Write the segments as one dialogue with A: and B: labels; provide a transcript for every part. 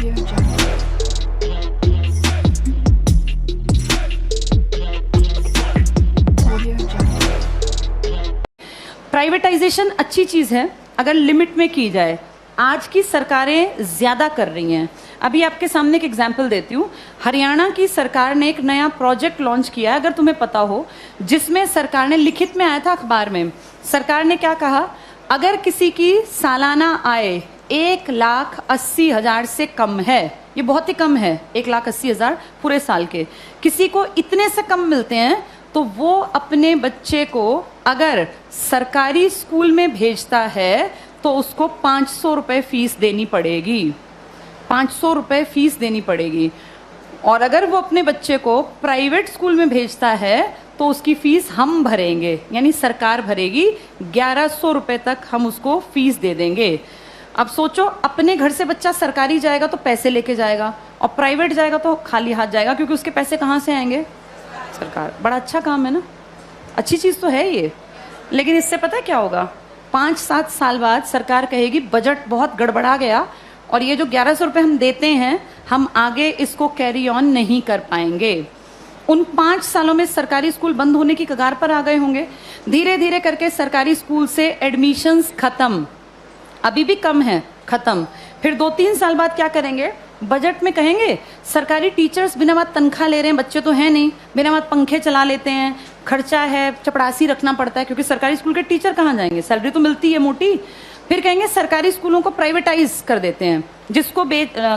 A: Audio Jungle. Audio Jungle.
B: Privatisation अच्छी चीज़ है अगर लिमिट में की जाए। आज की सरकारें ज़्यादा कर रही हैं। अभी आपके सामने एक एग्जाम्पल देती हूँ। हरियाणा की सरकार ने एक नया प्रोजेक्ट लॉन्च किया है, अगर तुम्हें पता हो, जिसमें सरकार ने, लिखित में आया था अखबार में, सरकार ने क्या कहा, अगर किसी की सालाना आय 1,80,000 से कम है, ये बहुत ही कम है, 1,80,000 पूरे साल के, किसी को इतने से कम मिलते हैं तो वो अपने बच्चे को अगर सरकारी स्कूल में भेजता है तो उसको 500 रुपये फीस देनी पड़ेगी। 500 रुपये फीस देनी पड़ेगी। और अगर वो अपने बच्चे को प्राइवेट स्कूल में भेजता है तो उसकी फीस हम भरेंगे, यानी सरकार भरेगी। 1,100 रुपये तक हम उसको फीस दे देंगे। अब सोचो, अपने घर से बच्चा सरकारी जाएगा तो पैसे लेके जाएगा, और प्राइवेट जाएगा तो खाली हाथ जाएगा, क्योंकि उसके पैसे कहाँ से आएंगे? सरकार। बड़ा अच्छा काम है ना, अच्छी चीज़ तो है ये। लेकिन इससे पता है क्या होगा? 5-7 साल बाद सरकार कहेगी बजट बहुत गड़बड़ा गया और ये जो 1,100 रुपये हम देते हैं, हम आगे इसको कैरी ऑन नहीं कर पाएंगे। उन 5 सालों में सरकारी स्कूल बंद होने की कगार पर आ गए होंगे। धीरे धीरे करके सरकारी स्कूल से एडमिशन्स खत्म, अभी भी कम है, खत्म। फिर 2-3 साल बाद क्या करेंगे? बजट में कहेंगे सरकारी टीचर्स बिना बात तनख्वाह ले रहे हैं, बच्चे तो हैं नहीं, बिना बात पंखे चला लेते हैं, खर्चा है, चपड़ासी रखना पड़ता है, क्योंकि सरकारी स्कूल के टीचर कहाँ जाएंगे, सैलरी तो मिलती है मोटी। फिर कहेंगे सरकारी स्कूलों को प्राइवेटाइज कर देते हैं, जिसको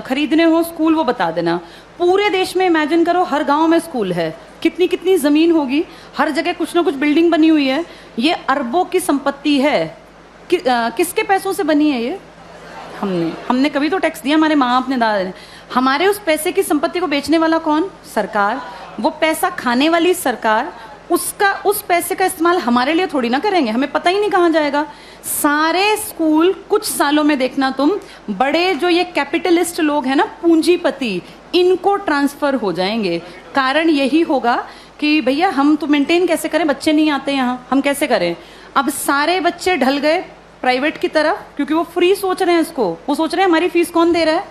B: खरीदने हो स्कूल वो बता देना। पूरे देश में इमेजिन करो, हर गांव में स्कूल है, कितनी कितनी ज़मीन होगी, हर जगह कुछ ना कुछ बिल्डिंग बनी हुई है। ये अरबों की संपत्ति है। किसके पैसों से बनी है ये? हमने कभी तो टैक्स दिया, हमारे माँ बाप ने, दादा ने। हमारे उस पैसे की संपत्ति को बेचने वाला कौन? सरकार। वो पैसा खाने वाली सरकार। उस पैसे का इस्तेमाल हमारे लिए थोड़ी ना करेंगे, हमें पता ही नहीं कहाँ जाएगा। सारे स्कूल कुछ सालों में देखना तुम, बड़े जो ये कैपिटलिस्ट लोग हैं ना, पूंजीपति, इनको ट्रांसफर हो जाएंगे। कारण यही होगा कि भैया हम तो मेंटेन कैसे करें, बच्चे नहीं आते यहाँ, हम कैसे करें? अब सारे बच्चे ढल गए प्राइवेट की तरफ, क्योंकि वो फ्री सोच रहे हैं इसको। वो सोच रहे हैं हमारी फीस कौन दे रहा है?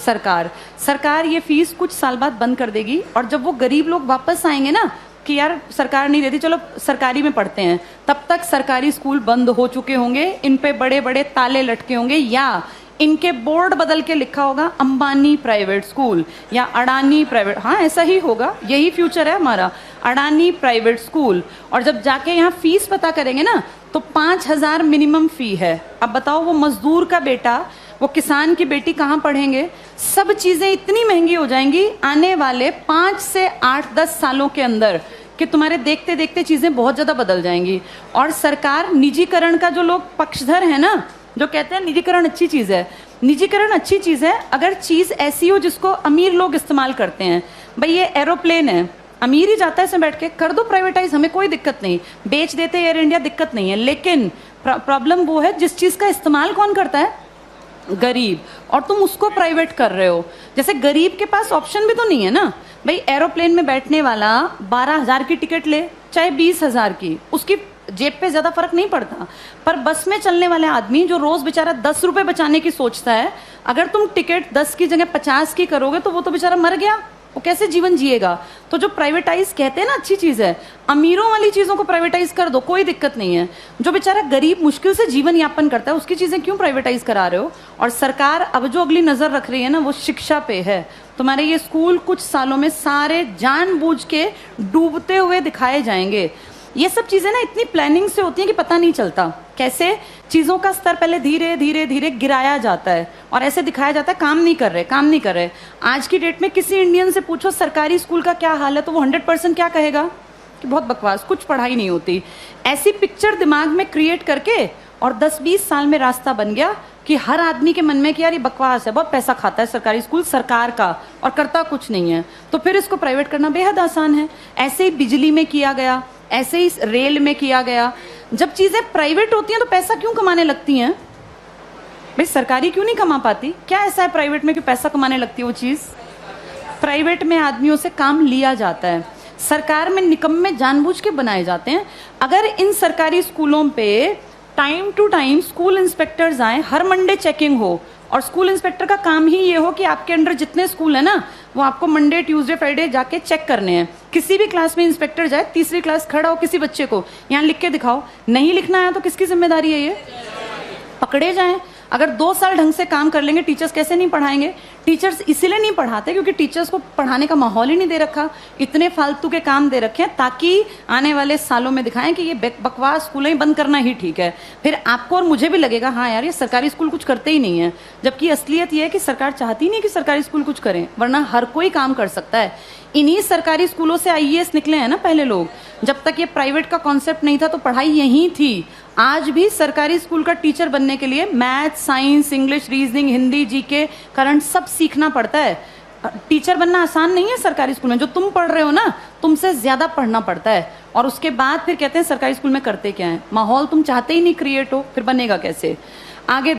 B: सरकार। सरकार ये फीस कुछ साल बाद बंद कर देगी, और जब वो गरीब लोग वापस आएंगे ना कि यार सरकार नहीं देती, चलो सरकारी में पढ़ते हैं, तब तक सरकारी स्कूल बंद हो चुके होंगे, इन पे बड़े बड़े ताले लटके होंगे, या इनके बोर्ड बदल के लिखा होगा अंबानी प्राइवेट स्कूल या अडानी प्राइवेट। हाँ, ऐसा ही होगा, यही फ्यूचर है हमारा, अडानी प्राइवेट स्कूल। और जब जाके यहाँ फीस पता करेंगे ना तो 5,000 मिनिमम फी है। अब बताओ, वो मजदूर का बेटा, वो किसान की बेटी कहाँ पढ़ेंगे? सब चीज़ें इतनी महंगी हो जाएंगी आने वाले 5 से 8-10 सालों के अंदर कि तुम्हारे देखते देखते चीज़ें बहुत ज़्यादा बदल जाएंगी। और सरकार, निजीकरण का जो लोग पक्षधर है ना, जो कहते हैं निजीकरण अच्छी चीज़ है, निजीकरण अच्छी चीज़ है अगर चीज़ ऐसी हो जिसको अमीर लोग इस्तेमाल करते हैं। भाई ये एरोप्लेन है, अमीर ही जाता है इसमें बैठ के, कर दो प्राइवेटाइज, हमें कोई दिक्कत नहीं, बेच देते एयर इंडिया, दिक्कत नहीं है। लेकिन प्रॉब्लम वो है जिस चीज़ का इस्तेमाल कौन करता है? गरीब। और तुम उसको प्राइवेट कर रहे हो। जैसे गरीब के पास ऑप्शन भी तो नहीं है ना। भाई एरोप्लेन में बैठने वाला 12,000 की टिकट ले, चाहे 20,000 की, उसकी जेब पे ज़्यादा फर्क नहीं पड़ता। पर बस में चलने वाले आदमी जो रोज़ बेचारा 10 रुपये बचाने की सोचता है, अगर तुम टिकट 10 की जगह 50 की करोगे तो वो तो बेचारा मर गया, वो कैसे जीवन जिएगा? तो जो प्राइवेटाइज कहते हैं ना अच्छी चीज़ है, अमीरों वाली चीज़ों को प्राइवेटाइज कर दो, कोई दिक्कत नहीं है। जो बेचारा गरीब मुश्किल से जीवन यापन करता है, उसकी चीज़ें क्यों प्राइवेटाइज करा रहे हो? और सरकार अब जो अगली नज़र रख रही है ना, वो शिक्षा पे है। तुम्हारे ये स्कूल कुछ सालों में सारे जानबूझ के डूबते हुए दिखाए जाएंगे। ये सब चीज़ें ना इतनी प्लानिंग से होती हैं कि पता नहीं चलता कैसे चीज़ों का स्तर पहले धीरे धीरे धीरे गिराया जाता है और ऐसे दिखाया जाता है काम नहीं कर रहे, काम नहीं कर रहे। आज की डेट में किसी इंडियन से पूछो सरकारी स्कूल का क्या हाल है, तो वो 100% क्या कहेगा कि बहुत बकवास, कुछ पढ़ाई नहीं होती। ऐसी पिक्चर दिमाग में क्रिएट करके और 10-20 साल में रास्ता बन गया कि हर आदमी के मन में कि यार ये बकवास है, बहुत पैसा खाता है सरकारी स्कूल सरकार का और करता कुछ नहीं है, तो फिर इसको प्राइवेट करना बेहद आसान है। ऐसे ही बिजली में किया गया, ऐसे ही रेल में किया गया। जब चीज़ें प्राइवेट होती हैं तो पैसा क्यों कमाने लगती हैं? भाई सरकारी क्यों नहीं कमा पाती? क्या ऐसा है प्राइवेट में कि पैसा कमाने लगती है वो चीज़? प्राइवेट में आदमियों से काम लिया जाता है, सरकार में निकम्मे जानबूझ के बनाए जाते हैं। अगर इन सरकारी स्कूलों पे time to time school inspectors आए, हर मंडे चेकिंग हो, और स्कूल इंस्पेक्टर का काम ही ये हो कि आपके अंडर जितने स्कूल है ना, वो आपको मंडे ट्यूसडे फ्राइडे जाके चेक करने हैं। किसी भी क्लास में इंस्पेक्टर जाए, तीसरी क्लास खड़ा हो किसी बच्चे को, यहाँ लिख के दिखाओ, नहीं लिखना है तो किसकी जिम्मेदारी है ये? पकड़े जाएं। अगर 2 साल ढंग से काम कर लेंगे, टीचर्स कैसे नहीं पढ़ाएंगे? टीचर्स इसीलिए नहीं पढ़ाते क्योंकि टीचर्स को पढ़ाने का माहौल ही नहीं दे रखा, इतने फालतू के काम दे रखे हैं ताकि आने वाले सालों में दिखाएं कि ये बकवास स्कूलें ही बंद करना ही ठीक है। फिर आपको और मुझे भी लगेगा हाँ यार, ये सरकारी स्कूल कुछ करते ही नहीं है, जबकि असलियत ये है कि सरकार चाहती नहीं कि सरकारी स्कूल कुछ करें, वरना हर कोई काम कर सकता है। इन्हीं सरकारी स्कूलों से आईएएस निकले हैं ना पहले लोग। जब तक ये प्राइवेट का कॉन्सेप्ट नहीं था तो पढ़ाई यहीं थी। आज भी सरकारी स्कूल का टीचर बनने के लिए math, science, English, reasoning, Hindi, GK, current सब सीखना पड़ता है। टीचर बनना आसान नहीं है सरकारी स्कूल में। जो तुम पढ़ रहे हो ना, तुमसे ज्यादा पढ़ना पड़ता है। और उसके बाद फिर कहते हैं सरकारी स्कूल में करते क्या है? माहौल तुम चाहते ही नहीं क्रिएट हो, फिर बनेगा कैसे? आगे